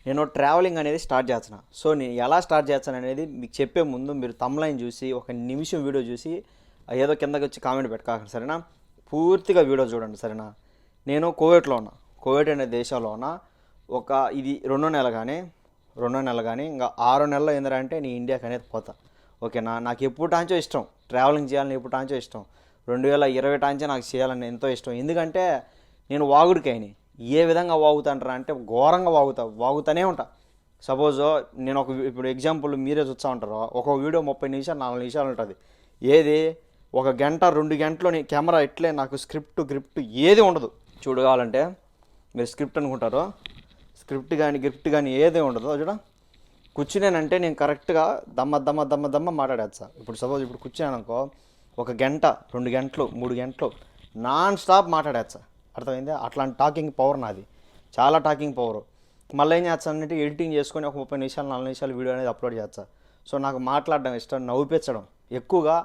నేను ట్రావెలింగ్ అనేది స్టార్ట్ చేస్తున్నా. సో నేను ఎలా స్టార్ట్ చేస్తాను అనేది మీకు చెప్పే ముందు మీరు తమ్లైన్ చూసి ఒక నిమిషం వీడియో చూసి ఏదో కిందకి వచ్చి కామెంట్ పెట్టుకోకండి, సరేనా? పూర్తిగా వీడియో చూడండి, సరేనా? నేను కోవిడ్లో ఉన్నా. కోవిడ్ అనే దేశంలో ఉన్నా. ఒక ఇది రెండో నెల కానీ ఇంకా 6 నెలల్లో ఏంటంటే నీ ఇండియాకి అనేది పోతా. ఓకేనా? నాకు ఎప్పుడు టాంచో ఇష్టం ట్రావెలింగ్ చేయాలని, ఎప్పుడు టాంచో ఇష్టం. 2020 టాంచే నాకు చేయాలని ఎంతో ఇష్టం. ఎందుకంటే నేను వాగుడికైని ఏ విధంగా వాగుతాంటారా అంటే ఘోరంగా వాగుతూనే ఉంటా. సపోజ్ నేను ఇప్పుడు ఎగ్జాంపుల్ మీరే చూస్తూ ఉంటారు, ఒక వీడియో 30 నిమిషాలు 4 నిమిషాలు ఉంటుంది. ఏది ఒక గంట 2 గంటలో కెమెరా ఇట్లే నాకు గ్రిప్ట్ ఏది ఉండదు. చూడగాలంటే మీరు స్క్రిప్ట్ అనుకుంటారు, స్క్రిప్ట్ కానీ గిఫ్ట్ కానీ ఏదే ఉండదు. చూడ కూర్చునేనంటే నేను కరెక్ట్గా దమ్మ మాట్లాడేస్తా. ఇప్పుడు సపోజ్ ఇప్పుడు కూర్చున్నాను అనుకో, ఒక గంట 2 గంటలు 3 గంటలు నాన్ స్టాప్ మాట్లాడేస్తా. అర్థమైంది? అట్లాంటి టాకింగ్ పవర్ నాది, చాలా టాకింగ్ పవర్. మళ్ళీ ఏం చేస్తానంటే ఎడిటింగ్ చేసుకొని ఒక 30 నిమిషాలు 4 నిమిషాలు వీడియో అనేది అప్లోడ్ చేస్తా. సో నాకు మాట్లాడడం ఇష్టం, నవ్విపించడం, ఎక్కువగా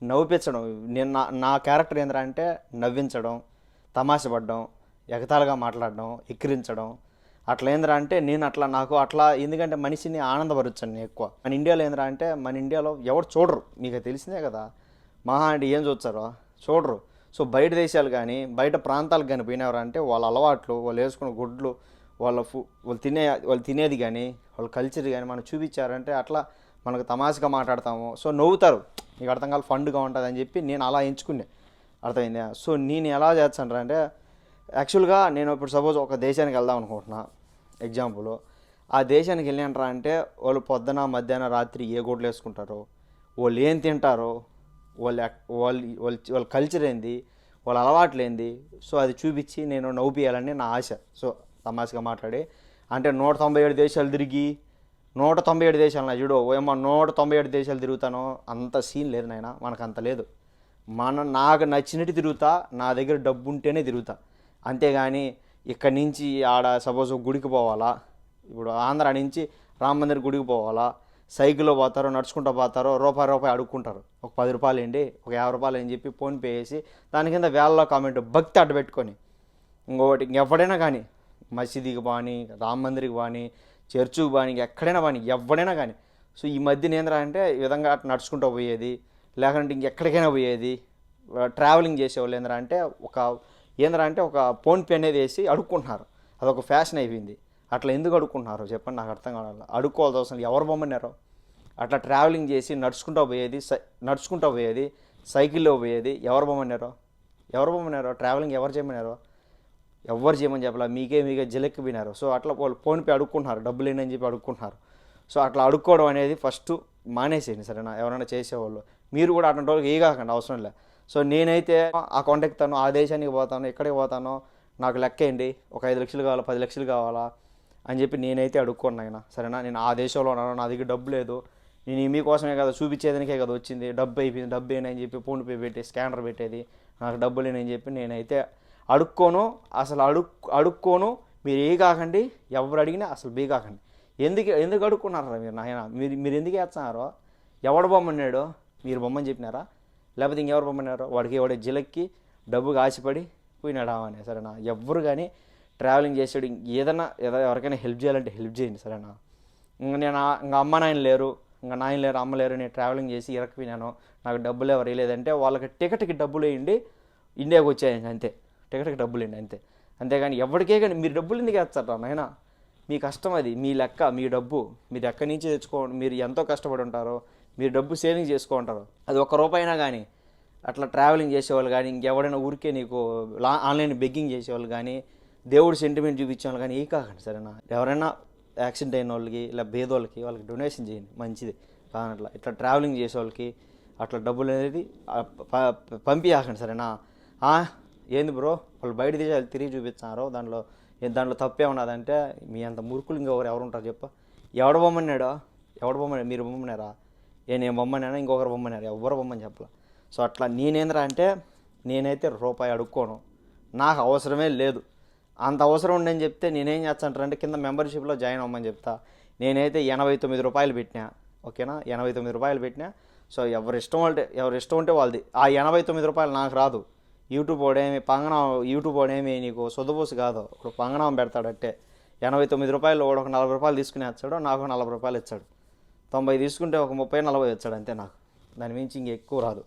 నవ్విపించడం. నేను నా క్యారెక్టర్ ఏంటంటే నవ్వించడం, తమాషపడడం, ఎగతాళిగా మాట్లాడడం, ఎక్కిరించడం. అట్లా ఏంద్రా అంటే నేను నాకు అట్లా ఎందుకంటే మనిషిని ఆనందపరచాను నేను ఎక్కువ. మన ఇండియాలో ఏంద్రా అంటే మన ఇండియాలో ఎవరు చూడరు, మీకు తెలిసిందే కదా. మహా అంటే ఏం చూస్తారో చూడరు. సో బయట దేశాలు కానీ బయట ప్రాంతాలకు కానీ పోయినవారు అంటే వాళ్ళ అలవాట్లు, వాళ్ళు వేసుకున్న గుడ్లు, వాళ్ళు తినేది కానీ వాళ్ళ కల్చర్ కానీ మనం చూపించారంటే అట్లా మనకు తమాషగా మాట్లాడతాము. సో నవ్వుతారు, మీకు అర్థం కాదు, ఫండ్గా ఉంటుంది అని చెప్పి నేను అలా ఎంచుకునే. అర్థమైందా? సో నేను ఎలా చేస్తాను అంటే యాక్చువల్గా నేను ఇప్పుడు సపోజ్ ఒక దేశానికి వెళ్దాం అనుకుంటున్నా ఎగ్జాంపుల్. ఆ దేశానికి వెళ్ళినంటారా అంటే వాళ్ళు పొద్దున మధ్యాహ్నం రాత్రి ఏ గుడ్లు వేసుకుంటారో, వాళ్ళు ఏం తింటారో, వాళ్ళ కల్చర్ ఏంది, వాళ్ళ అలవాట్లు ఏంది, సో అది చూపించి నేను నవ్వుపియాలని నా ఆశ. సో తమాషగా మాట్లాడి అంటే 197 దేశాలు తిరిగి 197 దేశాలు నా చూడు ఏమో 197 దేశాలు తిరుగుతానో అంత సీన్ లేదు నాయన, మనకు అంత లేదు. నాకు నచ్చినట్టు తిరుగుతా, నా దగ్గర డబ్బు ఉంటేనే తిరుగుతా. అంతేగాని ఇక్కడి నుంచి ఆడ సపోజ్ గుడికి పోవాలా, ఇప్పుడు ఆంధ్ర నుంచి రామ మందిర్ గుడికి పోవాలా, సైకిల్లో పోతారో నడుచుకుంటూ పోతారో రూపాయి అడుక్కుంటారు. ఒక 10 రూపాయలు ఏంటి, ఒక 50 రూపాయలు అని చెప్పి ఫోన్పే చేసి దాని కింద వేలలో కామెంట్ భక్తి అడ్డు పెట్టుకొని. ఇంకొకటి ఇంకెవడైనా కానీ మసీదుకి బాని, రామ మందిర్కి బాని, చర్చుకి బాని, ఎక్కడైనా బాని, ఎవడైనా కానీ. సో ఈ మధ్య ఏంద్రా అంటే ఈ విధంగా అట్లా నడుచుకుంటూ పోయేది, లేకుంటే ఇంకెక్కడికైనా పోయేది. ట్రావెలింగ్ చేసేవాళ్ళు ఏంద్రా అంటే ఒక ఫోన్పే అనేది వేసి అడుక్కుంటున్నారు. అదొక ఫ్యాషన్ అయిపోయింది. అట్లా ఎందుకు అడుక్కుంటున్నారు చెప్పండి, నాకు అర్థం కావాలి. అడుక్కోవాల్సి అవసరం ఎవరు బొమ్మన్నారో. అట్లా ట్రావెలింగ్ చేసి నడుచుకుంటూ పోయేది, సైకిల్లో పోయేది ఎవరు బొమ్మన్నారో ట్రావెలింగ్ ఎవరు చేయమని చెప్పాలి. మీకే జిలెక్కి పోయినారు. సో అట్లా వాళ్ళు ఫోన్పే అడుక్కుంటున్నారు, డబ్బులు ఏంటని చెప్పి అడుక్కుంటున్నారు. సో అట్లా అడుక్కోవడం అనేది ఫస్ట్ మానేసేయండి, సరేనా? ఎవరైనా చేసేవాళ్ళు మీరు కూడా అటువంటి వాళ్ళకి ఏ కాకండి, అవసరం లేదు. సో నేనైతే ఆ కొండ ఎక్కుతాను, ఆ దేశానికి పోతాను, ఎక్కడికి పోతానో నాకు లెక్కేయండి, ఒక 5 లక్షలు కావాలా, 10 లక్షలు కావాలా అని చెప్పి నేనైతే అడుక్కోను ఆయన, సరేనా? నేను ఆ దేశంలో ఉన్నాను, నా దగ్గర డబ్బు లేదు, నేను మీకోసమే కదా చూపించేదానికే కదా వచ్చింది, డబ్బు అయిపోయింది, డబ్బు ఏనని చెప్పి ఫోన్పే పెట్టి స్కానర్ పెట్టేది, నాకు డబ్బు లేనని చెప్పి నేనైతే అడుక్కోను. అసలు అడుక్కోను. మీరు ఏ కాకండి, ఎవరు అడిగినా అసలు బీ కాకండి. ఎందుకు అడుక్కున్నారా మీరు నాయన? మీరు ఎందుకు వేస్తున్నారో? ఎవడు బొమ్మన్నాడో మీరు బొమ్మని చెప్పినారా, లేకపోతే ఇంకెవరు బొమ్మన్నారో? వాడికి ఎవడే జిలక్కి డబ్బుకి ఆశపడి పోయినాడా అని, సరేనా? ఎవ్వరు కానీ ట్రావెలింగ్ చేసాడు ఏదైనా ఎవరికైనా హెల్ప్ చేయాలంటే హెల్ప్ చేయండి, సరేనా? ఇంకా అమ్మ నాయన లేరు, అమ్మ లేరు, నేను ట్రావెలింగ్ చేసి ఇరకపోయినాను, నాకు డబ్బులు ఎవరు వేయలేదంటే వాళ్ళకి టికెట్కి డబ్బులు వేయండి, ఇండియాకి వచ్చాయండి అంతే. టికెట్కి డబ్బులు వేయండి అంతే. అంతేగాని ఎవరికే కానీ మీరు డబ్బులు ఎందుకు వేస్తారా నాయన? మీ కష్టం అది, మీ లెక్క, మీ డబ్బు మీరు ఎక్కడి నుంచి తెచ్చుకోండి. మీరు ఎంతో కష్టపడి ఉంటారో, మీరు డబ్బు సేవింగ్ చేసుకుంటారు. అది ₹1 అయినా కానీ అట్లా ట్రావెలింగ్ చేసేవాళ్ళు కానీ, ఇంకెవడైనా ఊరికే నీకు ఆన్లైన్ బెగ్గింగ్ చేసేవాళ్ళు కానీ, దేవుడు సెంటిమెంట్ చూపించేవాళ్ళు కానీ ఏ కాకండి, సరేనా? ఎవరైనా యాక్సిడెంట్ అయిన వాళ్ళకి ఇలా పేదోళ్ళకి వాళ్ళకి డొనేషన్ చేయండి, మంచిది. కానీ ఇట్లా ట్రావెలింగ్ చేసే వాళ్ళకి అట్లా డబ్బులు అనేది పంపించకండి, సరేనా? ఏంది బ్రో వాళ్ళు బయట దేశాలు తిరిగి చూపిస్తున్నారు, దాంట్లో తప్పే ఉన్నదంటే మీ అంత మురుకులు ఇంకొకరు ఉంటారు చెప్ప? ఎవడు బొమ్మన్నాడో? మీరు బొమ్మన్నారా? నేను బొమ్మన్నానా, ఇంకొకరు బొమ్మన్నారు, ఎవరు బొమ్మని చెప్పాల. సో అట్లా నేనేంద్రా అంటే నేనైతే రూపాయి అడుక్కోను, నాకు అవసరమే లేదు. అంత అవసరం ఉండని చెప్తే నేనేం చేస్తానంటే కింద మెంబర్షిప్లో జాయిన్ అవ్వమని చెప్తా. నేనైతే ₹89 పెట్టినా, ఓకేనా? ₹89 పెట్టినా. సో ఎవరి ఇష్టం ఉంటే వాళ్ళది. ఆ ₹89 నాకు రాదు. యూట్యూబ్ వాడేమి నీకు సొద్దుపూసి కాదు, ఇప్పుడు పంగనామం పెడతాడంటే రూ. 89 వాడు ఒక రూ. 40 తీసుకుని వచ్చాడు, నాకు రూ. 40 ఇచ్చాడు. 90 తీసుకుంటే ఒక 30-40 వచ్చాడు అంతే నాకు. దాని మించి ఇంక ఎక్కువ రాదు.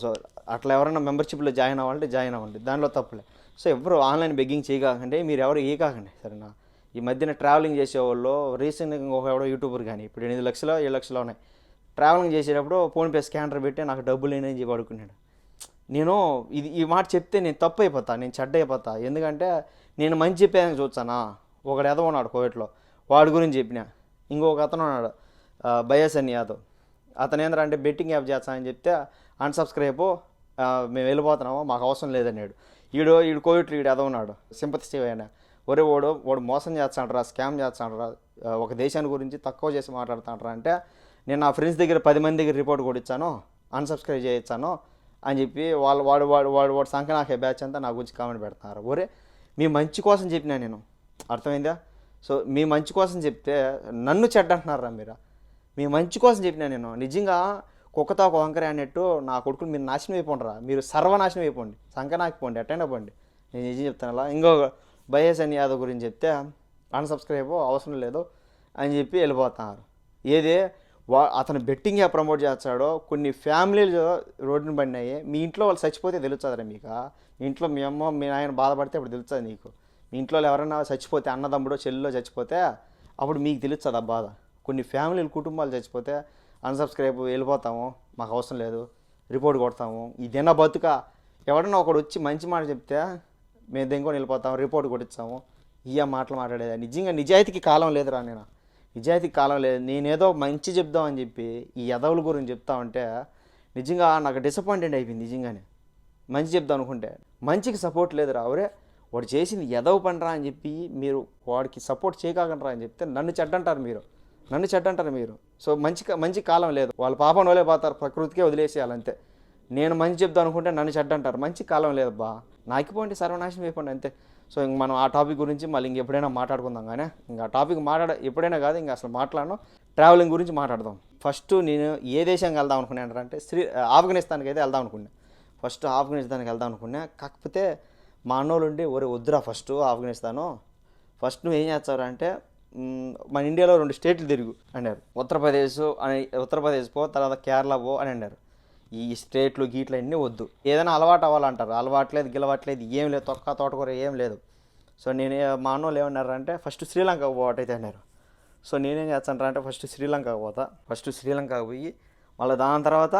సో అట్లా ఎవరైనా మెంబర్షిప్లో జాయిన్ అవ్వాలంటే జాయిన్ అవ్వండి, దానిలో తప్పులే. సో ఎవరు ఆన్లైన్ బెగ్గింగ్ చేయకాకండి, మీరు ఎవరు ఏ కాకండి సరేనా. ఈ మధ్యన ట్రావెలింగ్ చేసేవాళ్ళు రీసెంట్గా ఇంకొక ఎవడో యూట్యూబర్ కానీ ఇప్పుడు 8 లక్షలు 7 లక్షలు ఉన్నాయి, ట్రావెలింగ్ చేసేటప్పుడు ఫోన్పే స్కానర్ పెట్టి నాకు డబ్బులు లేని చెప్పి అడుగుకున్నాడు. నేను ఈ మాట చెప్తే నేను తప్పు అయిపోతా, నేను చెడ్డ అయిపోతా. ఎందుకంటే నేను మంచి చెప్పేదానికి చూస్తానా. ఒకడు ఎదవ ఉన్నాడు కోవిడ్లో, వాడి గురించి చెప్పిన. ఇంకొక అతను ఉన్నాడు బయసన్ యాదవ్, అతను ఏంటంటే బెట్టింగ్ యాప్ చేస్తానని చెప్తే అన్సబ్స్క్రైబ్, మేము వెళ్ళిపోతున్నాము మాకు అవసరం లేదన్నాడు. ఈడు కోవిడ్ ఈడు ఎదవ ఉన్నాడు సింపతి అయినా. ఒరే వాడు మోసం చేస్తాడరా, స్కామ్ చేస్తాడరా, ఒక దేశాన్ని గురించి తక్కువ చేసి మాట్లాడుతాడరా అంటే నేను నా ఫ్రెండ్స్ దగ్గర 10 మంది దగ్గర రిపోర్ట్ కొట్టించాను, అన్సబ్స్క్రైబ్ చేయించాను అని చెప్పి వాడు సంఖ్య నాకే బ్యాచ్ అంతా నా గురించి కామెంట్ పెడుతున్నారు. ఒరే మీ మంచి కోసం చెప్పినా నేను, అర్థమైందా. సో మీ మంచి కోసం చెప్తే నన్ను చెడ్డ అంటున్నారా మీరు. మీ మంచి కోసం చెప్పినా నేను. నిజంగా కుక్కతో ఒక వంకర అన్నట్టు నా కొడుకులు మీరు నాశనం అయిపోండిరా, మీరు సర్వనాశనం అయిపోండి, సంకనాకిపోండి, ఎట్టైనా పోండి. నేను నిజం చెప్తాను. అలా ఇంకో బయసన్ యాదవ్ గురించి చెప్తే అన్సబ్స్క్రైబ్ అవసరం లేదు అని చెప్పి వెళ్ళిపోతున్నారు. ఏది అతను బెట్టింగ్ యాప్ ప్రమోట్ చేస్తాడో కొన్ని ఫ్యామిలీలు రోడ్డుని పడినాయి. మీ ఇంట్లో వాళ్ళు చచ్చిపోతే తెలుస్తుందిరా మీకు. మీ ఇంట్లో మీ అమ్మ మీ నాయన బాధపడితే అప్పుడు తెలుస్తుంది నీకు. మీ ఇంట్లో ఎవరైనా చచ్చిపోతే అన్నదమ్ముడో చెల్లిలో చచ్చిపోతే అప్పుడు మీకు తెలుస్తుంది ఆ బాధ. కొన్ని ఫ్యామిలీలు కుటుంబాలు చచ్చిపోతే అన్సబ్స్క్రైబ్ వెళ్ళిపోతాము, మాకు అవసరం లేదు, రిపోర్ట్ కొడతాము. ఇదేనా బతుక. ఎవడన్నా ఒకడు వచ్చి మంచి మాట చెప్తే మేము దెంకొని వెళ్ళిపోతాము, రిపోర్ట్ కొట్టిస్తాము. ఇయ్య మాటలు మాట్లాడేది నిజంగా నిజాయితీకి కాలం లేదురా. నేను నిజాయితీకి కాలం లేదు. నేనేదో మంచి చెప్దామని చెప్పి ఈ ఎదవుల గురించి చెప్తామంటే నిజంగా నాకు డిసప్పాయింటెడ్ అయిపోయింది. నిజంగానే మంచి చెప్దాం అనుకుంటే మంచికి సపోర్ట్ లేదురా. అవరే వాడు చేసింది ఎదవ పనిరా అని చెప్పి మీరు వాడికి సపోర్ట్ చేయకండి అని చెప్తే నన్ను చెడ్డంటారు మీరు. సో మంచి కాలం లేదు. వాళ్ళ పాపం వాళ్ళే పోతారు, ప్రకృతికే వదిలేసేయాలంతే. నేను మంచి చెప్దాం అనుకుంటే నన్ను చెడ్డంటారు. మంచి కాలం లేదు బా, నాకిపోండి, సర్వనాశనం అయిపోండి అంతే. సో ఇంక మనం ఆ టాపిక్ గురించి మళ్ళీ ఇంకెప్పుడైనా మాట్లాడుకుందాం. కానీ ఇంకా ఆ టాపిక్ ఎప్పుడైనా కాదు, ఇంకా అసలు మాట్లాడను. ట్రావెలింగ్ గురించి మాట్లాడదాం. ఫస్ట్ నేను ఏ దేశానికి వెళ్దాం అనుకున్నాను అంటే ఆఫ్ఘనిస్తాన్కి అయితే వెళ్దాం అనుకున్నా. ఫస్ట్ ఆఫ్ఘనిస్తాన్కి వెళ్దాం అనుకున్నా. కాకపోతే మా అన్నోళ్ళు ఉండి వద్దురా ఫస్ట్ ఆఫ్ఘనిస్తాను, ఫస్ట్ నువ్వు ఏం చేస్తావు అంటే మన ఇండియాలో 2 స్టేట్లు తిరుగు అన్నారు. ఉత్తరప్రదేశ్ పో, తర్వాత కేరళ పో అని అన్నారు. ఈ స్టేట్లు గీట్లు అన్నీ వద్దు, ఏదైనా అలవాటు అవ్వాలంటారు. అలవాట్లేదు గిలవాట్లేదు ఏం లేదు, తోటకూర ఏం లేదు. సో మా అన్నోళ్ళు ఏమన్నారంటే ఫస్ట్ శ్రీలంక పోవటైతే అన్నారు. సో నేనేం చేస్తానంటే ఫస్ట్ శ్రీలంకకు పోతా. ఫస్ట్ శ్రీలంకకు పోయి మళ్ళీ దాని తర్వాత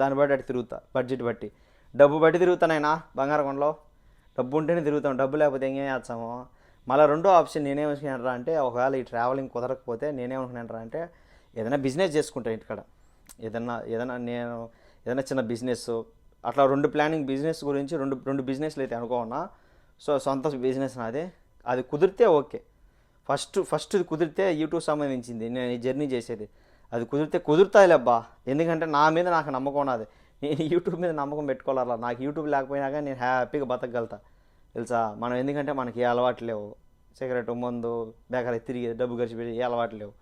దాన్ని బట్టి అటు తిరుగుతా, బడ్జెట్ బట్టి డబ్బు బట్టి తిరుగుతానైనా. బంగారకొండలో డబ్బు ఉంటేనే తిరుగుతాం, డబ్బు లేకపోతే ఇంకేం చేస్తాము. మళ్ళీ రెండో ఆప్షన్ నేనేమనుకున్నాను అంటే ఒకవేళ ఈ ట్రావెలింగ్ కుదరకపోతే నేనేమనుకున్నాను అంటే ఏదైనా బిజినెస్ చేసుకుంటాను ఇంటికాడ. ఏదైనా చిన్న బిజినెస్ అట్లా 2 ప్లానింగ్ బిజినెస్ గురించి రెండు బిజినెస్లు అయితే అనుకోన్నా. సో సొంత బిజినెస్ నాది, అది కుదిరితే ఓకే. ఫస్ట్ ఇది కుదిరితే యూట్యూబ్ సంబంధించింది నేను ఈ జర్నీ చేసేది, అది కుదురుతాయిలే అబ్బా. ఎందుకంటే నా మీద నాకు నమ్మకం ఉన్నది. నేను యూట్యూబ్ మీద నమ్మకం పెట్టుకోవాలా. నాకు యూట్యూబ్ లేకపోయినా కానీ నేను హ్యాపీగా బతకగలుగుతా తెలుసా. మనం ఎందుకంటే మనకి ఏ అలవాటు లేవు, సిగరెట్ మందు బేకరీ తిరిగి డబ్బు ఖర్చు పెట్టి ఏ అలవాటు లేవు,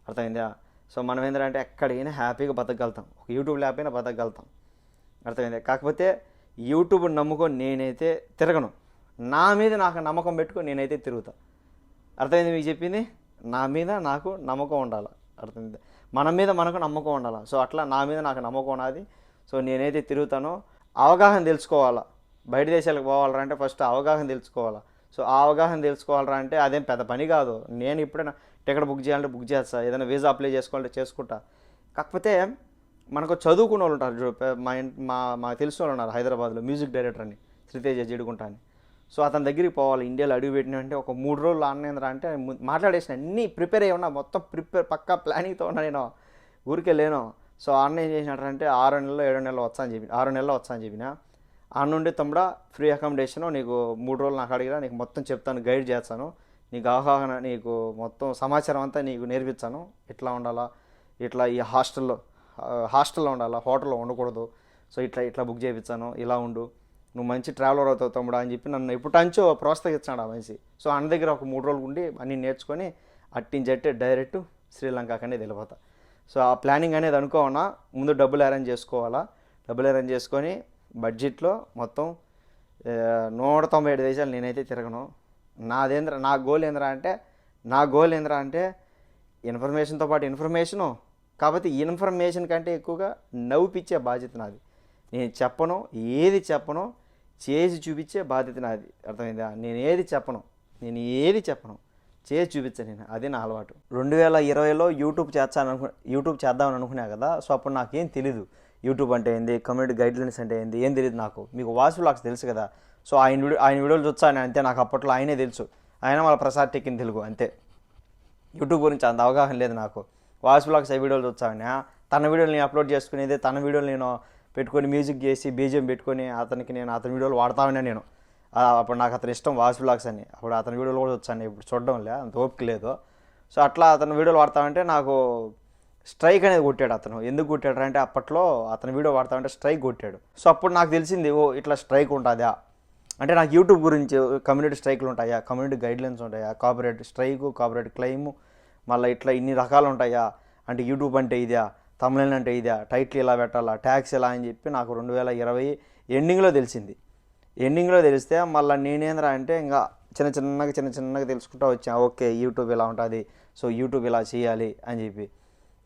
అర్థమైందా. సో మనం ఏంటంటే ఎక్కడికైనా హ్యాపీగా బతకగలుగుతాం, ఒక యూట్యూబ్ లేకపోయినా బతకగలుగుతాం, అర్థమైందా. కాకపోతే యూట్యూబ్ నమ్ముకొని నేనైతే తిరగను, నా మీద నాకు నమ్మకం పెట్టుకొని నేనైతే తిరుగుతా. అర్థమైంది మీకు చెప్పింది. నా మీద నాకు నమ్మకం ఉండాలి, అర్థమైంది. మన మీద మనకు నమ్మకం ఉండాలి. సో అట్లా నా మీద నాకు నమ్మకం ఉన్నది. సో నేనైతే తిరుగుతానో అవగాహన తెలుసుకోవాలా. బయట దేశాలకు పోవాలంటే ఫస్ట్ అవగాహన తెలుసుకోవాలా. సో ఆ అవగాహన తెలుసుకోవాలంటే అంటే అదేం పెద్ద పని కాదు. నేను ఇప్పుడైనా టికెట్ బుక్ చేయాలంటే బుక్ చేస్తా, ఏదైనా వీసా అప్లై చేసుకోవాలంటే చేసుకుంటా. కాకపోతే మనకు చదువుకున్న వాళ్ళు ఉంటారు, మాకు తెలిసిన వాళ్ళు ఉన్నారు హైదరాబాద్లో, మ్యూజిక్ డైరెక్టర్ అని శ్రీతేజ జిడుకుంటా అని. సో అతని దగ్గరికి పోవాలి. ఇండియాలో అడుగు పెట్టినంటే ఒక 3 రోజులు ఆన్లైన్ అంటే మాట్లాడేసిన అన్నీ ప్రిపేర్ అయ్యి ఉన్నా, మొత్తం పక్కా ప్లానింగ్తో ఉన్నా, నేను ఊరికే లేను. సో ఆన్లైన్ చేసినట్టంటే 6 నెలలు 7 నెలలు వచ్చా అని చెప్పి 6 నెలలు వచ్చా అని చెప్పిన. ఆ నుండి తమ్ముడా ఫ్రీ అకామిడేషను నీకు 3 రోజులు నాకు అడిగినా నీకు మొత్తం చెప్తాను, గైడ్ చేస్తాను, నీకు అవగాహన నీకు మొత్తం సమాచారం అంతా నీకు నేర్పిస్తాను. ఇట్లా ఉండాలా, ఇట్లా ఈ హాస్టల్లో ఉండాలా, హోటల్లో ఉండకూడదు. సో ఇట్లా బుక్ చేయించాను, ఇలా ఉండు, నువ్వు మంచి ట్రావెలర్ అవుతావు తమ్ముడా అని చెప్పి నన్ను ఎప్పుడు అంచో ప్రోత్సహించాడు ఆ మనిషి. సో అన్న దగ్గర ఒక 3 రోజులు ఉండి అన్నీ నేర్చుకొని అట్టించట్టే డైరెక్ట్ శ్రీలంకకి అనేది వెళ్ళిపోతా. సో ఆ ప్లానింగ్ అనేది అనుకోవన్నా ముందు డబ్బులు అరేంజ్ చేసుకోవాలా. డబ్బులు అరేంజ్ చేసుకొని బడ్జెట్లో మొత్తం 197 దేశాలు నేనైతే తిరగను. నా గోల్ ఏంద్రా అంటే నా గోల్ ఏంద్రా అంటే ఇన్ఫర్మేషన్తో పాటు ఇన్ఫర్మేషను, కాకపోతే ఇన్ఫర్మేషన్ కంటే ఎక్కువగా నవ్వుపిచ్చే బాధ్యత నాది. నేను చెప్పను, ఏది చెప్పను, చేసి చూపించే బాధ్యత నాది. అర్థమైందా? నేను ఏది చెప్పను, చేసి చూపించాను నేను. అది నా అలవాటు. 2020లో యూట్యూబ్ చేద్దామని అనుకున్నా కదా. సో అప్పుడు నాకేం తెలీదు యూట్యూబ్ అంటే ఏంది, కమ్యూనిటీ గైడ్లైన్స్ అంటే ఏంది, ఏం తెలియదు నాకు. మీకు వాసు వ్లాగ్స్ తెలుసు కదా. సో ఆయన వీడియోలు చూస్తాను అంతే. నాకు అప్పట్లో ఆయనే తెలుసు, ఆయన వాళ్ళ ప్రసాద్ టెక్ ఇన్ తెలుగు అంతే. యూట్యూబ్ గురించి అంత అవగాహన లేదు నాకు. వాసు వ్లాగ్స్ ఆ వీడియోలు చూస్తాను. తన వీడియోలు నేను అప్లోడ్ చేసుకునేది, తన వీడియోలు నేను పెట్టుకొని మ్యూజిక్ చేసి బీజిఎం పెట్టుకొని అతని వీడియోలు వాడతామనే నేను. అప్పుడు నాకు అతని ఇష్టం వాసు వ్లాగ్స్ అని. అప్పుడు అతని వీడియోలు కూడా వచ్చాను, ఇప్పుడు చూడడం లే, అంత ఓపిక లేదు. సో అట్లా అతని వీడియోలు వాడతామంటే నాకు స్ట్రైక్ అనేది కొట్టాడు అతను. ఎందుకు కొట్టాడు అంటే అప్పట్లో అతని వీడియో వాడతామంటే స్ట్రైక్ కొట్టాడు. సో అప్పుడు నాకు తెలిసింది, ఓ ఇట్లా స్ట్రైక్ ఉంటుందా అంటే. నాకు యూట్యూబ్ గురించి కమ్యూనిటీ స్ట్రైక్లు ఉంటాయా, కమ్యూనిటీ గైడ్లైన్స్ ఉంటాయా, కాపీరైట్ స్ట్రైకు, కాపీరైట్ క్లెయిము, మళ్ళీ ఇట్లా ఇన్ని రకాలు ఉంటాయా అంటే. యూట్యూబ్ అంటే ఇదా, తమిళన్ అంటే ఇదా, టైటిల్ ఇలా పెట్టాలా, ట్యాక్స్ ఎలా అని చెప్పి నాకు 2020 ఎండింగ్లో తెలిస్తే మళ్ళీ నేనేంద్రా అంటే ఇంకా చిన్న చిన్నగా తెలుసుకుంటూ వచ్చా. ఓకే యూట్యూబ్ ఇలా ఉంటుంది, సో యూట్యూబ్ ఇలా చేయాలి అని చెప్పి.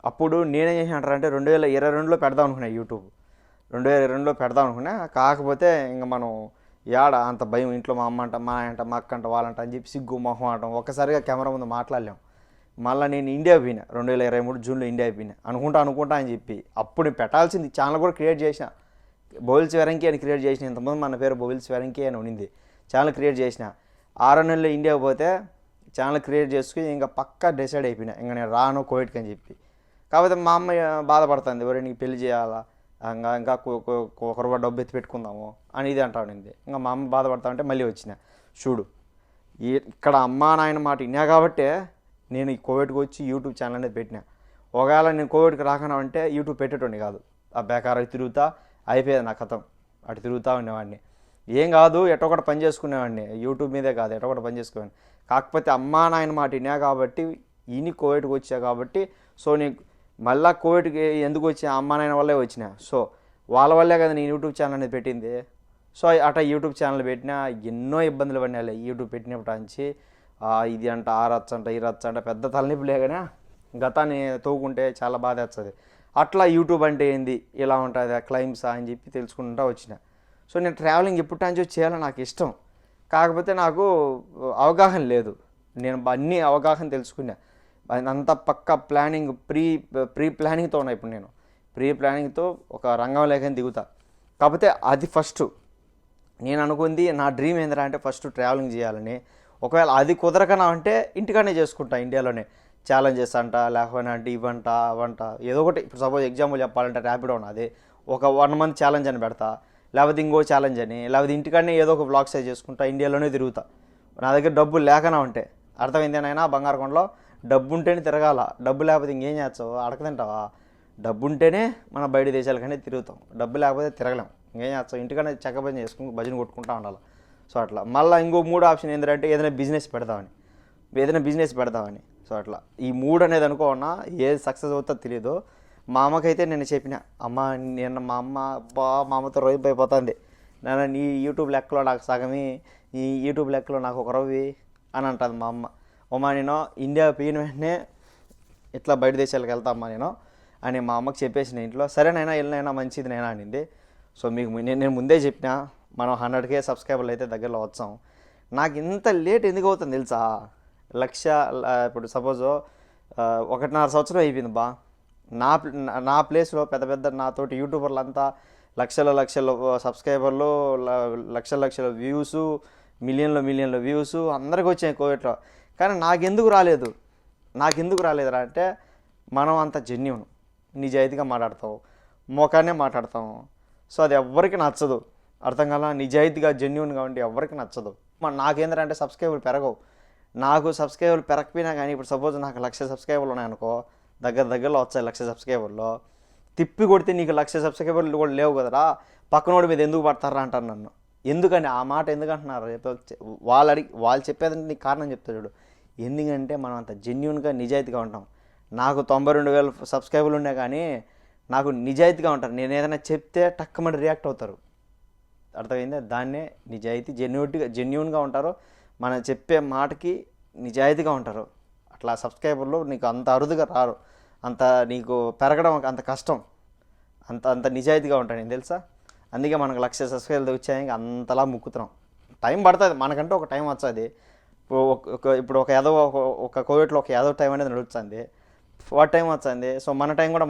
అప్పుడు నేనేం చేసినట్టారంటే 2022లో పెడదాం అనుకున్నా యూట్యూబ్. 2022లో పెడదాం అనుకున్నా. కాకపోతే ఇంకా మనం అంత భయం, ఇంట్లో మా అమ్మ అంట, మా అంట, మా అక్క అంట, వాళ్ళంట అని చెప్పి సిగ్గు మొహం అంటాం, ఒక్కసారిగా కెమెరా ముందు మాట్లాడలేం. మళ్ళీ నేను ఇండియా పోయినా 2023 జూన్లో ఇండియా పోయినా. అనుకుంటా అని చెప్పి అప్పుడు పెట్టాల్సింది ఛానల్ కూడా క్రియేట్ చేసిన. బొబిల్స్ వెరంకి అని క్రియేట్ చేసిన. ఇంతకుముందు మన పేరు బొబిల్స్ వెరంకి అని ఉండింది. ఛానల్ క్రియేట్ చేసిన. 6 నెలల్లో ఇండియాకి పోతే ఛానల్ క్రియేట్ చేసుకుని ఇంకా పక్కా డిసైడ్ అయిపోయినా, ఇంకా నేను రాను కోవిడ్కి అని చెప్పి. కాకపోతే మా అమ్మ బాధపడుతుంది, ఎవరు నీకు పెళ్లి చేయాలా, ఇంకా ఒక రూపాయి డబ్బు ఎత్తి పెట్టుకుందాము అని ఇది అంటా ఉండింది. ఇంకా మా అమ్మ బాధపడతా ఉంటే మళ్ళీ వచ్చిన. చూడు ఇక్కడ అమ్మా నాయన మాట విన్నా కాబట్టే నేను ఈ కోవిడ్కి వచ్చి యూట్యూబ్ ఛానల్ అనేది పెట్టినా. ఒకవేళ నేను కోవిడ్కి రాకుండా అంటే యూట్యూబ్ పెట్టేటోండి కాదు. ఆ బేకారాకి తిరుగుతా అయిపోయేది నా కథం. అటు తిరుగుతూ ఉండేవాడిని. ఏం కాదు, ఎటొకటి పని చేసుకునేవాడిని. యూట్యూబ్ మీదే కాదు, ఎటొకటి పని చేసుకునేవాడిని. కాకపోతే అమ్మా నాయన మాట వినా కాబట్టి, కోవిడ్కి వచ్చా కాబట్టి, సో నేను మళ్ళీ కోవిడ్కి ఎందుకు వచ్చా, అమ్మా నాయన వల్లే వచ్చినా. సో వాళ్ళ వల్లే కదా నేను యూట్యూబ్ ఛానల్ అనేది పెట్టింది. సో అట్లా యూట్యూబ్ ఛానల్ పెట్టినా ఎన్నో ఇబ్బందులు పడినా యూట్యూబ్ పెట్టినప్పుడు నుంచి. ఇది అంట, ఆ రచ్చ అంట, ఈ రచ్చ అంట, పెద్ద తలనొప్పి లేకనే గతాన్ని తవ్వుకుంటే చాలా బాధ వస్తుంది. అట్లా యూట్యూబ్ అంటే ఏంది, ఇలా ఉంటుంది, క్లైమ్సా అని చెప్పి తెలుసుకుంటూ వచ్చిన. సో నేను ట్రావెలింగ్ ఎప్పుడు నుంచి చేయాలని నాకు ఇష్టం. కాకపోతే నాకు అవగాహన లేదు. నేను అన్ని అవగాహన తెలుసుకున్నా. అంత పక్క ప్లానింగ్ ప్రీ ప్లానింగ్తో ఉన్నా. ఇప్పుడు నేను ప్రీ ప్లానింగ్తో ఒక రంగం లేకని దిగుతా. కాకపోతే అది ఫస్ట్ నేను అనుకుంది. నా డ్రీమ్ ఏంటంటే అంటే ఫస్ట్ ట్రావెలింగ్ చేయాలని. ఒకవేళ అది కుదరకనా అంటే ఇంటికానే చేసుకుంటా, ఇండియాలోనే ఛాలెంజెస్ అంట, లేకపోతే అంటే ఇవంట అవంట ఏదో ఒకటి. ఇప్పుడు సపోజ్ ఎగ్జాంపుల్ చెప్పాలంటే ర్యాపిడో ఉన్నది, ఒక 1 month ఛాలెంజ్ అని పెడతా, లేకపోతే ఇంకో ఛాలెంజ్ అని, లేకపోతే ఇంటికాడనే ఏదో ఒక వ్లాగ్స్ చేసుకుంటా, ఇండియాలోనే తిరుగుతా. నా దగ్గర డబ్బులు లేకనా ఉంటే. అర్థమైందేనైనా బంగారకొండలో డబ్బు ఉంటేనే తిరగాల, డబ్బు లేకపోతే ఇంకేం చేస్తావు, అడకతింటావా? డబ్బు ఉంటేనే మనం బయట దేశాలకనే తిరుగుతాం, డబ్బు లేకపోతే తిరగలేం. ఇంకేం చేస్తావు, ఇంటికనే చెక్క పని చేసుకుని భజన కొట్టుకుంటూ ఉండాలి. సో అట్లా మళ్ళీ ఇంకో 3 ఆప్షన్ ఏంటంటే ఏదైనా బిజినెస్ పెడదామని. సో అట్లా ఈ 3 అనేది అనుకోన్నా, ఏది సక్సెస్ అవుతుందో తెలియదు. మా అమ్మకైతే నేను చెప్పిన, అమ్మ నేను మా అమ్మతో రోజు అయిపోతుంది, నేను నీ యూట్యూబ్ లెక్కలో నాకు సగమి, ఈ యూట్యూబ్ లెక్కలో నాకు ఒక రవి అని అంటుంది మా అమ్మ. నేను ఇండియా పోయిన వెంటనే ఇట్లా బయట దేశాలకు వెళ్తామ్మా నేను అని మా అమ్మకి చెప్పేసిన ఇంట్లో. సరేనైనా వెళ్ళినైనా మంచిది నైనా అనింది. సో మీకు నేను ముందే చెప్పిన, మనం 100K సబ్స్క్రైబర్లు అయితే దగ్గరలో వచ్చాం. నాకు ఇంత లేట్ ఎందుకు అవుతుంది తెలుసా? ఇప్పుడు సపోజ్ 1.5 సంవత్సరం అయిపోయింది బా. నా ప్లేస్లో పెద్ద నాతోటి యూట్యూబర్లు అంతా లక్షల సబ్స్క్రైబర్లు, లక్షల వ్యూస్, మిలియన్ల వ్యూస్ అందరికి వచ్చాయి కోవిడ్లో. కానీ నాకెందుకు రాలేదురా అంటే, మనం అంత జెన్యూన్, నిజాయితీగా మాట్లాడతాం, మోకానే మాట్లాడతాము. సో అది ఎవ్వరికి నచ్చదు. అర్థం కాల, నిజాయితీగా జెన్యూన్గా ఉండి ఎవ్వరికి నచ్చదు. నాకేందంటే సబ్స్క్రైబర్లు పెరగవు. నాకు సబ్స్క్రైబర్లు పెరగకపోయినా కానీ, ఇప్పుడు సపోజ్ నాకు 1,00,000 సబ్స్క్రైబర్లు ఉన్నాయనుకో, దగ్గరలో వచ్చాయి 1,00,000 సబ్స్క్రైబర్లో. తిప్పి కొడితే నీకు 1,00,000 సబ్స్క్రైబర్లు కూడా లేవు కదరా, పక్కనోడి మీద ఎందుకు పడతారా అంటారు నన్ను. ఎందుకని ఆ మాట ఎందుకంటున్నారు? వాళ్ళు చెప్పేదంటే నీకు కారణం చెప్తా చూడు. ఎందుకంటే మనం అంత జెన్యూన్గా నిజాయితీగా ఉంటాం. నాకు 92,000 సబ్స్క్రైబర్లు ఉన్నా కానీ నాకు నిజాయితీగా ఉంటారు. నేను ఏదైనా చెప్తే టక్కమని రియాక్ట్ అవుతారు. అర్థమైందా? దాన్నే నిజాయితీ. జెన్యూన్గా ఉంటారు. మనం చెప్పే మాటకి నిజాయితీగా ఉంటారు. అట్లా సబ్స్క్రైబర్లు నీకు అంత అరుదుగా రారు, అంత నీకు పెరగడం అంత కష్టం, అంత అంత నిజాయితీగా ఉంటాను నేను తెలుసా. అందుకే మనకు 1,00,000 సబ్స్క్రైబర్లు వచ్చాయి ఇంకా అంతలా ముక్కుతున్నాం. టైం పడుతుంది మనకంటే, ఒక టైం వస్తుంది. ఇప్పుడు ఒక కోవిడ్లో ఒక యాదవ్ టైం అనేది నడుస్తుంది, వాటి టైం వచ్చింది. సో మన టైం కూడా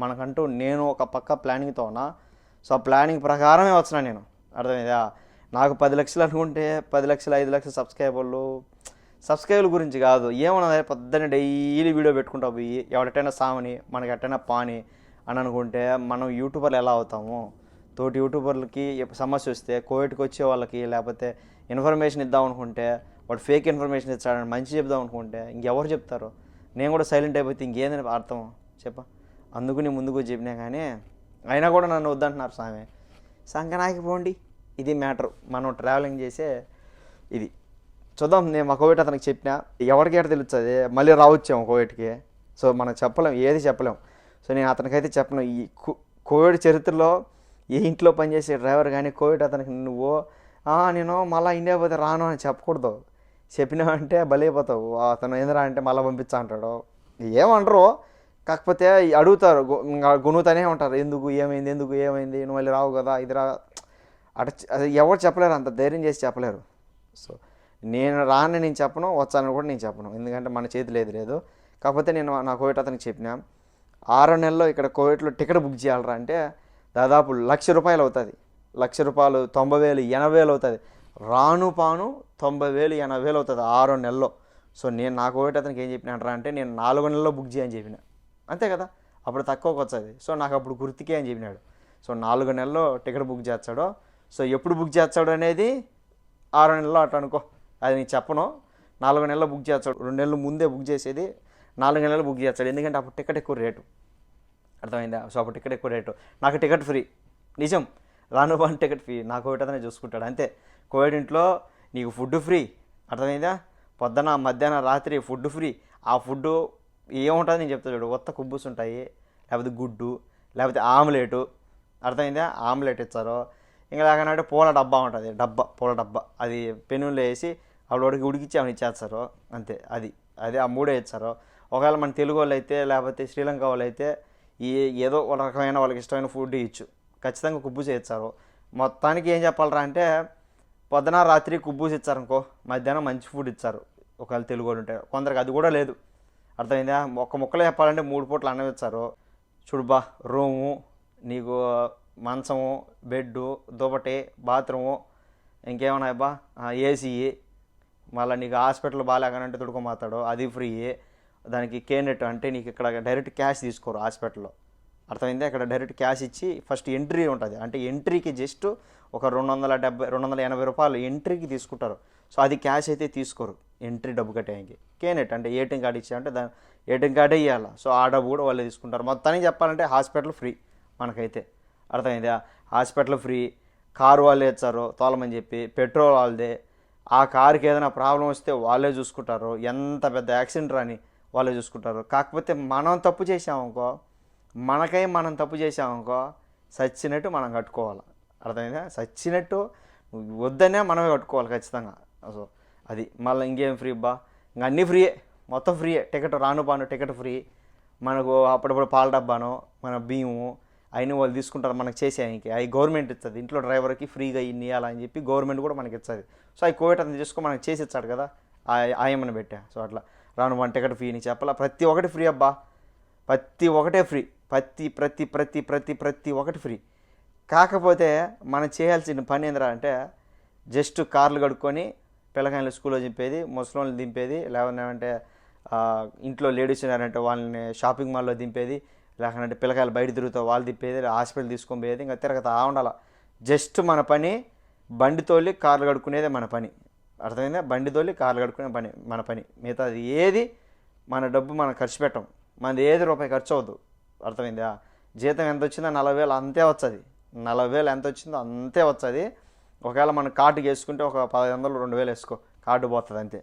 మనకంటూ నేను ఒక పక్క ప్లానింగ్తో ఉన్నా. సో ఆ ప్లానింగ్ ప్రకారమే వచ్చినా నేను, అర్థమైందా. నాకు 10 లక్షలు అనుకుంటే 10 లక్షలు 5 లక్షల సబ్స్క్రైబర్ల గురించి కాదు, ఏమన్నది పొద్దున్న డైలీ వీడియో పెట్టుకుంటా పోయి ఎవడటైనా సామని మనకి ఎట్టైనా పాని అని అనుకుంటే మనం యూట్యూబర్లు ఎలా అవుతాము. తోటి యూట్యూబర్లకి సమస్య వస్తే కోవిడ్కి వచ్చే వాళ్ళకి లేకపోతే ఇన్ఫర్మేషన్ ఇద్దాం అనుకుంటే వాడు ఫేక్ ఇన్ఫర్మేషన్ ఇస్తాడని మంచి చెప్దాం అనుకుంటే ఇంకెవరు చెప్తారు. నేను కూడా సైలెంట్ అయిపోతే ఇంకేందని అర్థం చెప్ప. అందుకు నేను ముందుకు చెప్పినా కానీ అయినా కూడా నన్ను వద్దంటున్నారు. సంకనాకి పోండి, ఇది మ్యాటర్. మనం ట్రావెలింగ్ చేసే ఇది చూద్దాం. నేను మా కోవిడ్ అతనికి చెప్పినా, ఎవరికి ఎక్కడ తెలుస్తుంది, మళ్ళీ రావచ్చాము కోవిడ్కి. సో మనం చెప్పలేం, ఏది చెప్పలేం. సో నేను అతనికైతే చెప్పను. ఈ కోవిడ్ చరిత్రలో ఏ ఇంట్లో పనిచేసే డ్రైవర్ కానీ కోవిడ్ అతనికి నువ్వు నేను మళ్ళీ ఇండియా పోతే రాను అని చెప్పకూడదు. చెప్పినావంటే బలైపోతావు. అతను ఏందిరా అంటే మళ్ళీ పంపించా అంటాడు. ఏమంటారు, కాకపోతే అడుగుతారు, గునుతూనే ఉంటారు, ఎందుకు ఏమైంది నువ్వు మళ్ళీ రావు కదా ఇది రా అది ఎవరు చెప్పలేరు, అంత ధైర్యం చేసి చెప్పలేరు. సో నేను రాని నేను చెప్పను, వచ్చాను కూడా నేను చెప్పను, ఎందుకంటే మన చేతి లేదు. కాకపోతే నేను నా కోవిడ్ అతనికి చెప్పిన 6 నెలల్లో ఇక్కడ కోవిడ్లో టికెట్ బుక్ చేయాలరా అంటే దాదాపు ₹1,00,000 అవుతుంది. ₹1,00,000 90,000 80,000 అవుతుంది. రాను పాను 90,000 80,000 అవుతుంది 6 నెలల్లో. సో నేను నా కోవిడ్ అతనికి ఏం చెప్పినారా అంటే నేను 4 నెలల్లో బుక్ చేయని చెప్పిన, అంతే కదా, అప్పుడు తక్కువకి వచ్చేది. సో నాకు అప్పుడు గుర్తుకే అని చెప్పినాడు. సో 4 నెలల్లో టికెట్ బుక్ చేస్తాడో, సో ఎప్పుడు బుక్ చేస్తాడు అనేది 6 నెలల్లో అట్లా అనుకో, అది నేను చెప్పను. 4 నెలల్లో బుక్ చేస్తాడు, 2 నెలలు ముందే బుక్ చేసేది, 4 నెలలు బుక్ చేస్తాడు. ఎందుకంటే అప్పుడు టికెట్ ఎక్కువ రేటు, అర్థమైందా. సో అప్పుడు టికెట్ ఎక్కువ రేటు, నాకు టికెట్ ఫ్రీ, నిజం. రాను బాను టికెట్ ఫ్రీ, నా కోవిడ్ అతనే చూసుకుంటాడు అంతే. కోవిడ్ ఇంట్లో నీకు ఫుడ్ ఫ్రీ, అర్థమైందా. పొద్దున మధ్యాహ్నం రాత్రి ఫుడ్ ఫ్రీ. ఆ ఫుడ్ ఏముంటుంది నేను చెప్తా చూడు, కొత్త కుబ్బుస్ ఉంటాయి, లేకపోతే గుడ్డు, లేకపోతే ఆమ్లెటు, అర్థమైందా. ఆమ్లెట్ ఇచ్చారు. ఇంకా లేకనంటే పూల డబ్బా ఉంటుంది, పూల డబ్బా, అది పెనుల్లో వేసి వాడికి ఉడికిచ్చి ఆమె ఇచ్చేస్తారు అంతే. అది ఆ 3 ఇచ్చారు. ఒకవేళ మన తెలుగు వాళ్ళు అయితే లేకపోతే శ్రీలంక వాళ్ళు అయితే ఏదో ఒక రకమైన వాళ్ళకి ఇష్టమైన ఫుడ్ ఇచ్చు, ఖచ్చితంగా కుబ్బూసి ఇచ్చారు. మొత్తానికి ఏం చెప్పాలరా అంటే పొద్దున రాత్రి కుబ్బూసి ఇచ్చారనుకో, మధ్యాహ్నం మంచి ఫుడ్ ఇచ్చారు ఒకవేళ తెలుగు వాళ్ళు ఉంటే. కొందరికి అది కూడా లేదు, అర్థమైందా. ఒక్క ముక్కలో చెప్పాలంటే 3 పూటలు అన్నం ఇచ్చారు. చూడుబా, రూము నీకు, మంచము, బెడ్డు, దుపటి, బాత్రూము, ఇంకేమన్నాయబ్బా ఏసీ, మళ్ళీ నీకు హాస్పిటల్ బాగాలేకనంటే తుడుకోమాతాడు, అది ఫ్రీ. దానికి కేనెట్ అంటే నీకు ఇక్కడ డైరెక్ట్ క్యాష్ తీసుకోరు హాస్పిటల్లో, అర్థమైందా. ఇక్కడ డైరెక్ట్ క్యాష్ ఇచ్చి ఫస్ట్ ఎంట్రీ ఉంటుంది, అంటే ఎంట్రీకి జస్ట్ ఒక ₹280 ఎంట్రీకి తీసుకుంటారు. సో అది క్యాష్ అయితే తీసుకోరు ఎంట్రీ డబ్బు కట్టేయడానికి. కేనెట్ అంటే ఏటీఎం కార్డు ఇచ్చారంటే దాని ఏటీఎం కార్డే ఇవ్వాలి. సో ఆ డబ్బు కూడా వాళ్ళే తీసుకుంటారు. మొత్తానికి చెప్పాలంటే హాస్పిటల్ ఫ్రీ మనకైతే, అర్థమైందా. హాస్పిటల్ ఫ్రీ, కారు వాళ్ళే ఇచ్చారు తోలమని చెప్పి, పెట్రోల్ వాళ్ళదే, ఆ కారుకి ఏదైనా ప్రాబ్లం వస్తే వాళ్ళే చూసుకుంటారు, ఎంత పెద్ద యాక్సిడెంట్ రాని వాళ్ళే చూసుకుంటారు. కాకపోతే మనం తప్పు చేసామనుకో, మనం తప్పు చేసామనుకో సచ్చినట్టు మనం కట్టుకోవాలి, అర్థమైందా. సచ్చినట్టు వద్దనే మనమే కట్టుకోవాలి ఖచ్చితంగా. సో అది మళ్ళీ ఇంకేం ఫ్రీ బా, ఇంకా అన్నీ ఫ్రీయే, మొత్తం ఫ్రీయే. టికెట్ రాను పాను టికెట్ ఫ్రీ. మనకు అప్పుడప్పుడు పాల డబ్బాను, మన బియ్యము అయిన వాళ్ళు తీసుకుంటారు మనకు చేసేయడానికి, అవి గవర్నమెంట్ ఇస్తుంది. ఇంట్లో డ్రైవర్కి ఫ్రీగా ఇన్ని ఇవ్వాలని చెప్పి గవర్నమెంట్ కూడా మనకి ఇస్తుంది. సో అవి కోవిడ్ అంతా చేసుకో మనకి చేసి ఇచ్చాడు కదా, ఆయమ్మని పెట్టా. సో అట్లా రాను వన్ టికెట్ ఫ్రీ అని చెప్పాలా, ప్రతి ఒక్కటి ఫ్రీ అబ్బా, ప్రతి ఒక్కటే ఫ్రీ, ప్రతి ఒక్కటి ఫ్రీ. కాకపోతే మనం చేయాల్సిన పని ఏంద్రా అంటే జస్ట్ కార్లు కడుక్కొని పిల్లకాయలు స్కూల్లో దింపేది, ముసలోళ్ళని దింపేది, లేకపోతే ఇంట్లో లేడీస్ ఉన్నారంటే వాళ్ళని షాపింగ్ మాల్లో దింపేది, లేకపోతే పిల్లకాయలు బయట తిరుగుతూ వాళ్ళు తిప్పేది, హాస్పిటల్ తీసుకొని పోయేది, ఇంకా తిరగతా ఉండాలి. జస్ట్ మన పని బండి తోలి కార్లు కడుక్కునేదే మన పని, అర్థమైందా. బండి తోలి కార్లు కడుక్కునే పని మన పని. మిగతాది ఏది మన డబ్బు మనం ఖర్చు పెట్టం, మనది ఏది రూపాయి ఖర్చు అవ్వదు, అర్థమైందా. జీతం ఎంత వచ్చిందో 40,000 అంతే వస్తుంది, 40,000 ఎంత వచ్చిందో అంతే వస్తుంది. ఒకవేళ మనం కార్డుకి వేసుకుంటే ఒక 1,500 2,000 వేసుకో, కార్డు పోతుంది అంతే.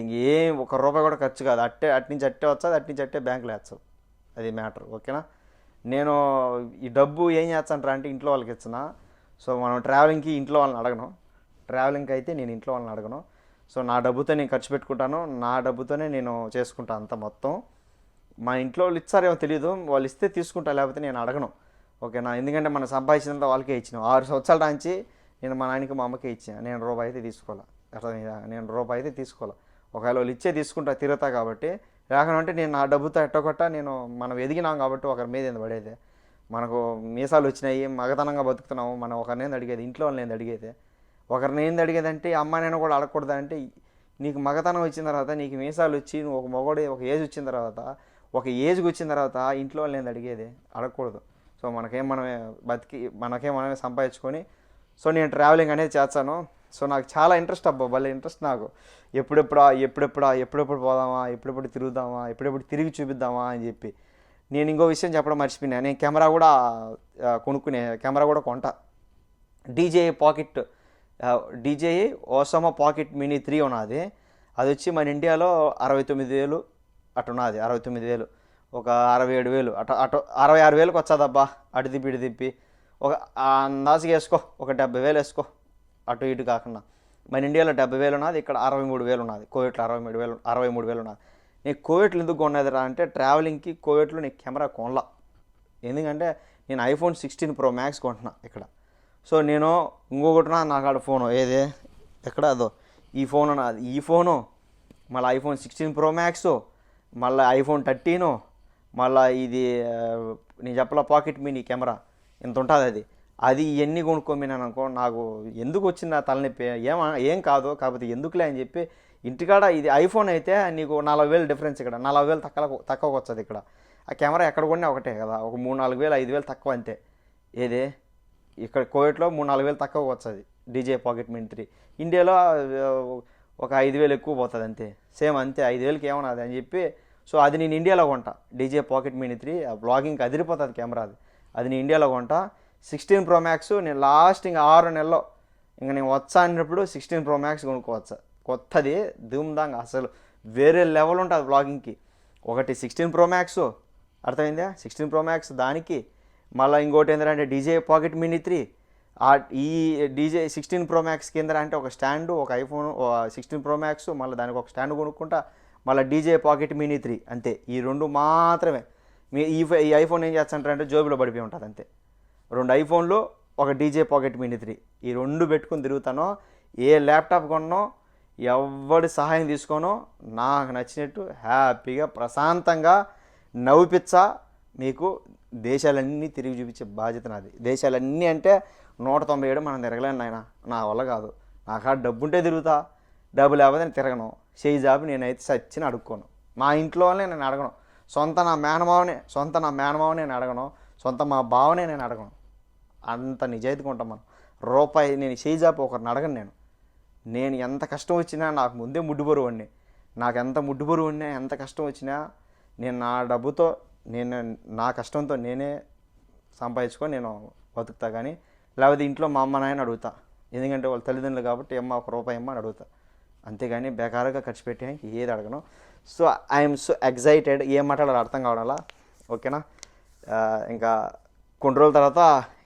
ఇంకేం ₹1 కూడా ఖర్చు కాదు, అట్నుంచి వస్తుంది, అట్నుంచి బ్యాంకులో వేస్తావు, అది మ్యాటర్. ఓకేనా. నేను ఈ డబ్బు ఏం చేస్తానంటారా అంటే ఇంట్లో వాళ్ళకి ఇచ్చిన. సో మనం ట్రావెలింగ్కి ఇంట్లో వాళ్ళని అడగను, ట్రావెలింగ్కి అయితే నేను ఇంట్లో వాళ్ళని అడగను. సో నా డబ్బుతో నేను ఖర్చు పెట్టుకుంటాను, నా డబ్బుతోనే నేను చేసుకుంటాను అంత మొత్తం. మా ఇంట్లో వాళ్ళు ఇచ్చారేమో తెలియదు, వాళ్ళు ఇస్తే తీసుకుంటా, లేకపోతే నేను అడగను. ఓకేనా, ఎందుకంటే మనం సంపాదించినంత వాళ్ళకే ఇచ్చినాం. 6 సంవత్సరాల నుంచి నేను మా నాన్నకి మా అమ్మకే ఇచ్చాను. నేను రూపాయి అయితే తీసుకోవాలి, అర్థమైందా? నేను రూపాయి అయితే తీసుకోవాలి. ఒకవేళ వాళ్ళు ఇచ్చే తీసుకుంటా, తిరుగుతా. కాబట్టి లేకుంటే నేను నా డబ్బుతో ఎట్టొకట నేను మనం ఎదిగినాం కాబట్టి ఒకరి మీద ఏంది పడేది. మనకు మీసాలు వచ్చినాయి, మగతనంగా బతుకుతున్నాము, మనం ఒకరినేంది అడిగేది, ఇంట్లో వాళ్ళని ఏంది అడిగేది, ఒకరిని ఏంది అడిగేదంటే అమ్మ నేను కూడా అడగకూడదు. అంటే నీకు మగతనం వచ్చిన తర్వాత, నీకు మీసాలు వచ్చి నువ్వు ఒక మొగోడు ఒక ఏజ్ వచ్చిన తర్వాత, ఒక ఏజ్కి వచ్చిన తర్వాత ఇంట్లో వాళ్ళని ఏంది అడిగేది, అడగకూడదు. సో మనమే బతికి మనమే సంపాదించుకొని, సో నేను ట్రావెలింగ్ అనేది చేస్తాను. సో నాకు చాలా ఇంట్రెస్ట్ అబ్బా, భలే ఇంట్రెస్ట్ నాకు. ఎప్పుడెప్పుడు పోదామా, ఎప్పుడెప్పుడు తిరుగుదామా, ఎప్పుడెప్పుడు తిరిగి చూపిద్దామా అని చెప్పి. నేను ఇంకో విషయం చెప్పడం మర్చిపోయినా, నేను కెమెరా కూడా కొంటా. డీజే ఓసామా పాకెట్ మినీ 3 ఉన్నది. అది వచ్చి మన ఇండియాలో 69,000 అటు ఉన్నది. 69,000 ఒక 67,000 అటు 66,000కి వచ్చాదబ్బా. అటు తిప్పి ఒక అందాజుగా వేసుకో, ఒక 70,000 వేసుకో, అటు ఇటు కాకుండా. మన ఇండియాలో 70,000 ఉన్నది, ఇక్కడ 63,000 ఉన్నది. కోవిట్లో 63,000 ఉన్నది. నేను కోవిట్లు ఎందుకు కొన్నదిరా అంటే, ట్రావెలింగ్కి కోవిట్లో నేను కెమెరా కొనలా. ఎందుకంటే నేను iPhone 16 Pro Max కొంటున్నా ఇక్కడ. సో నేను ఇంకొకటి నాకు ఆడ ఫోను ఏది ఎక్కడ అదో ఈ ఫోను నాది. ఈ ఫోను మళ్ళీ iPhone 16 Pro Max, మళ్ళీ iPhone 13, మళ్ళీ ఇది నేను చెప్పలా పాకెట్ మినీ కెమెరా ఇంత ఉంటుంది. అది ఇవన్నీ కొనుక్కోమినాను అనుకో, నాకు ఎందుకు వచ్చింది ఆ తలనొప్పి, ఏం కాదు, కాకపోతే ఎందుకులే అని చెప్పి ఇంటికాడ ఇది ఐఫోన్ అయితే నీకు 40,000 డిఫరెన్స్, ఇక్కడ 40,000 తక్కువకి వస్తుంది. ఇక్కడ ఆ కెమెరా ఎక్కడ కొన్నా ఒకటే కదా, ఒక 3-4,000 5,000 తక్కువ అంతే. ఏది ఇక్కడ కోవిట్లో 3-4,000 తక్కువకి వస్తుంది డీజే పాకెట్ మినీ 3. ఇండియాలో ఒక 5,000 ఎక్కువ పోతుంది అంతే, సేమ్ అంతే. 5,000కి ఏమన్నది అని చెప్పి, సో అది నేను ఇండియాలో కొంటా. డీజే పాకెట్ మినీ 3 బ్లాగింగ్కి అదిరిపోతుంది కెమెరా. అది నేను ఇండియాలో కొంటా. 16 Pro Max నేను లాస్ట్ ఇంకా 6 నెలల్లో ఇంకా నేను వచ్చా అన్నప్పుడు 16 Pro Max కొనుక్కోవచ్చా, కొత్తది ధూమ్ధాంగా, అసలు వేరే లెవెల్ ఉంటుంది బ్లాగింగ్కి. ఒకటి 16 Pro Max, అర్థమైందా? 16 Pro Max దానికి, మళ్ళీ ఇంకోటి ఏంటంటే డీజే పాకెట్ మినీ 3. ఈ డీజే 16 Pro Max కింద అంటే ఒక స్టాండు, ఒక iPhone 16 Pro Max, మళ్ళీ దానికి ఒక స్టాండ్ కొనుక్కుంటా, మళ్ళీ డీజే పాకెట్ మినీ 3 అంతే. ఈ 2 మాత్రమే. ఈ ఐఫోన్ ఏం చేస్తాంటారంటే జోబులో పడిపోయి ఉంటుంది అంతే. 2 ఐఫోన్లు, ఒక డీజే పాకెట్ మినీ 3, ఈ 2 పెట్టుకుని తిరుగుతానో. ఏ ల్యాప్టాప్ కొన్నో, ఎవరి సహాయం తీసుకోనో, నాకు నచ్చినట్టు హ్యాపీగా ప్రశాంతంగా నవ్విపిచ్చా. మీకు దేశాలన్నీ తిరిగి చూపించే బాధ్యత నాది. దేశాలన్నీ అంటే 197 మనం తిరగలేను నాయన, నా వల్ల కాదు. నాకు డబ్బు ఉంటే తిరుగుతా, డబ్బు లేకపోతే నేను తిరగను. చేయి జాబు నేనైతే సచ్చిన అడుక్కోను. మా ఇంట్లో వాళ్ళని నేను అడగను, సొంత నా మేనమావనే నేను అడగను, సొంత మా బావనే నేను అడగను. అంత నిజాయితీగా ఉంటాం మనం. రూపాయి నేను చేయి జాబు ఒకరిని అడగను. నేను ఎంత కష్టం వచ్చినా నాకు ముందే ముడ్డుబరువు అండి. నాకు ఎంత ముడ్డుబరువు ఉన్నా, ఎంత కష్టం వచ్చినా నేను నా డబ్బుతో, నా కష్టంతో నేనే సంపాదించుకొని నేను బతుకుతా. కానీ లేకపోతే ఇంట్లో మా అమ్మ నాయన అడుగుతా, ఎందుకంటే వాళ్ళ తల్లిదండ్రులు కాబట్టి, అమ్మ ఒక రూపాయి అమ్మ అని అడుగుతా. అంతేగాని బేకారుగా ఖర్చు పెట్టడానికి ఏది అడగను. So I'm so excited. ఏం మాట్లాడాలో అర్థం కావడంలా. ఓకేనా, ఇంకా కొన్ని రోజుల తర్వాత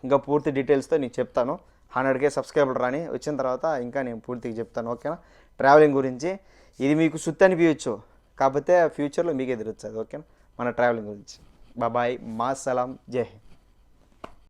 ఇంకా పూర్తి డీటెయిల్స్తో నీకు చెప్తాను. 100K సబ్స్క్రైబర్ రాని వచ్చిన తర్వాత ఇంకా నేను పూర్తిగా చెప్తాను. ఓకేనా, ట్రావెలింగ్ గురించి. ఇది మీకు సుత్తి అనిపించచ్చు, కాకపోతే ఫ్యూచర్లో మీకే తెలుస్తుంది. ఓకేనా, మన ట్రావెలింగ్ గురించి. బాయ్, మా సలాం, జై హింద్.